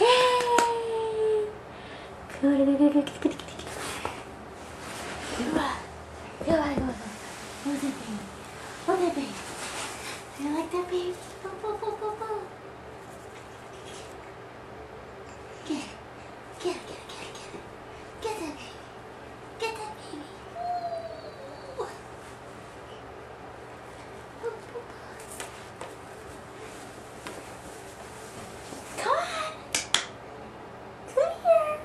Yay! Good. Oh, that baby. Do you like that baby? Get it. Get it. Get that baby. Get that baby. Ooh. Come on. Come here.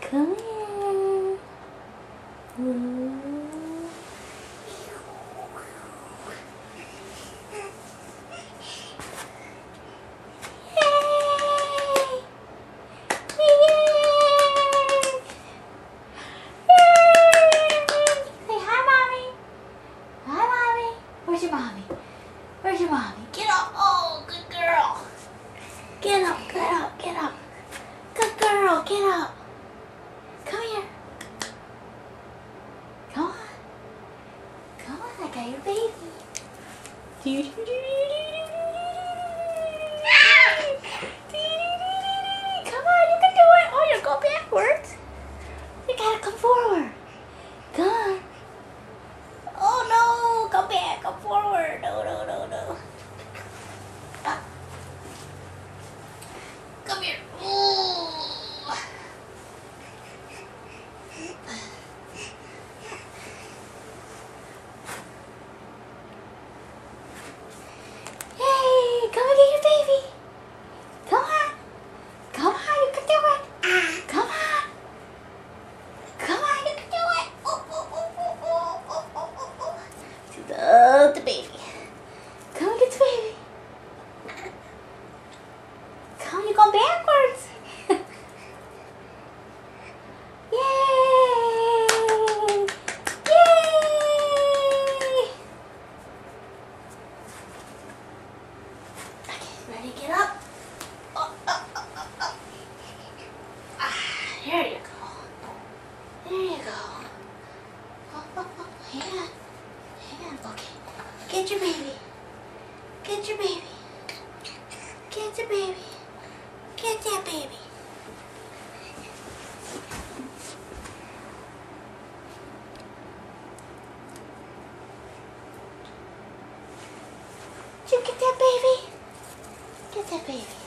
Come here. Ooh. Where's your mommy? Where's your mommy? Get up! Oh, good girl! Get up! Get up! Good girl! Get up! Come here! Come on! Come on! I got your baby! Come on! You can do it! Oh, you go backwards! You gotta come forward! Come on! Oh no! Come back! Come forward! No. Come here! Ooh. Hey! Come and get your baby! Come on! Come on! You can do it! Come on! Come on! You can do it! Love the baby. Come and get the baby. Come, you're going backwards. Yay! Yay! Okay, ready? Get up. There you go. There you go. Yeah. Okay. Get your baby. Get your baby. Get the baby. Get that baby. Did you get that baby? Get that baby.